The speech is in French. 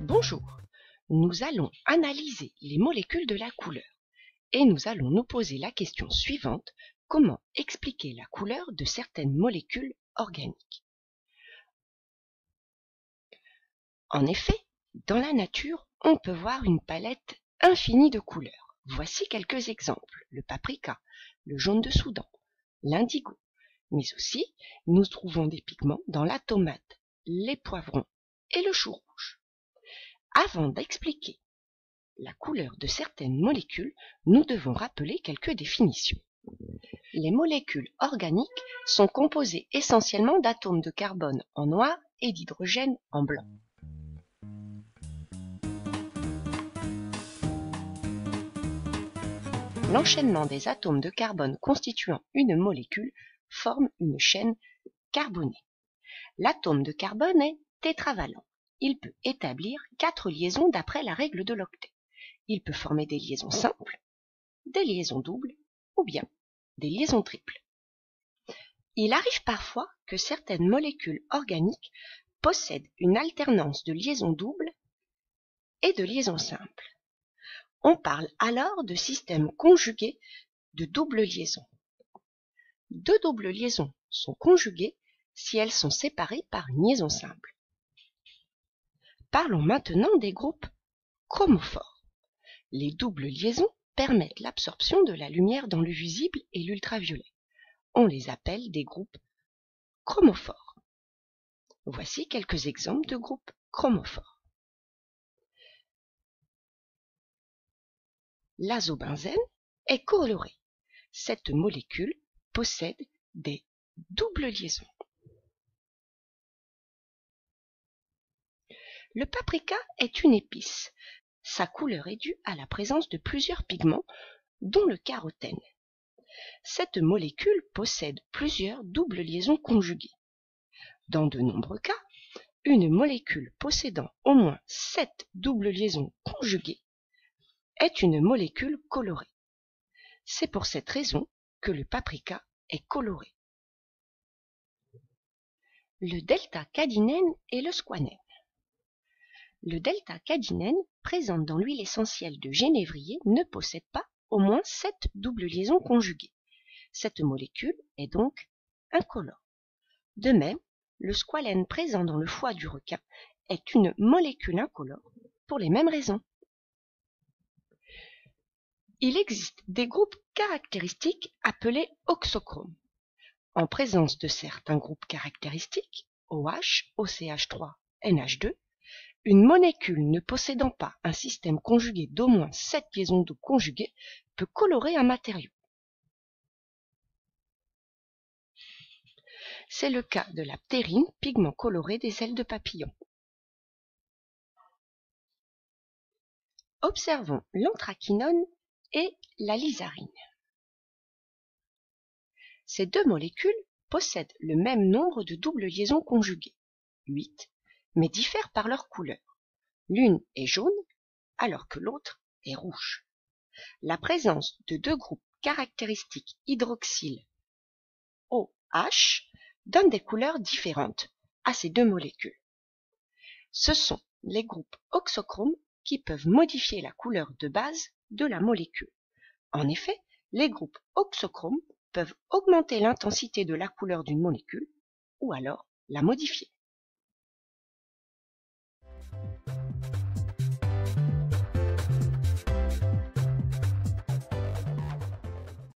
Bonjour, nous allons analyser les molécules de la couleur et nous allons nous poser la question suivante: comment expliquer la couleur de certaines molécules organiques? En effet, dans la nature, on peut voir une palette infinie de couleurs. Voici quelques exemples: le paprika, le jaune de Soudan, l'indigo, mais aussi nous trouvons des pigments dans la tomate, les poivrons et le chou rouge. Avant d'expliquer la couleur de certaines molécules, nous devons rappeler quelques définitions. Les molécules organiques sont composées essentiellement d'atomes de carbone en noir et d'hydrogène en blanc. L'enchaînement des atomes de carbone constituant une molécule forme une chaîne carbonée. L'atome de carbone est tétravalent. Il peut établir 4 liaisons d'après la règle de l'octet. Il peut former des liaisons simples, des liaisons doubles ou bien des liaisons triples. Il arrive parfois que certaines molécules organiques possèdent une alternance de liaisons doubles et de liaisons simples. On parle alors de systèmes conjugués de double liaison. Deux doubles liaisons sont conjuguées si elles sont séparées par une liaison simple. Parlons maintenant des groupes chromophores. Les doubles liaisons permettent l'absorption de la lumière dans le visible et l'ultraviolet. On les appelle des groupes chromophores. Voici quelques exemples de groupes chromophores. L'azobenzène est colorée. Cette molécule possède des doubles liaisons. Le paprika est une épice. Sa couleur est due à la présence de plusieurs pigments, dont le carotène. Cette molécule possède plusieurs doubles liaisons conjuguées. Dans de nombreux cas, une molécule possédant au moins 7 doubles liaisons conjuguées est une molécule colorée. C'est pour cette raison que le paprika est coloré. Le delta-cadinène et le squalène. Le delta-cadinène, présent dans l'huile essentielle de genévrier, ne possède pas au moins 7 doubles liaisons conjuguées. Cette molécule est donc incolore. De même, le squalène présent dans le foie du requin est une molécule incolore pour les mêmes raisons. Il existe des groupes caractéristiques appelés oxochromes. En présence de certains groupes caractéristiques, OH, OCH3, NH2, une molécule ne possédant pas un système conjugué d'au moins 7 liaisons doubles conjuguées peut colorer un matériau. C'est le cas de la ptérine, pigment coloré des ailes de papillon. Observons l'anthraquinone et la lysarine. Ces deux molécules possèdent le même nombre de doubles liaisons conjuguées, 8, mais diffèrent par leur couleur. L'une est jaune alors que l'autre est rouge. La présence de deux groupes caractéristiques hydroxyle OH donne des couleurs différentes à ces deux molécules. Ce sont les groupes oxochromes qui peuvent modifier la couleur de base de la molécule. En effet, les groupes oxochromes peuvent augmenter l'intensité de la couleur d'une molécule ou alors la modifier.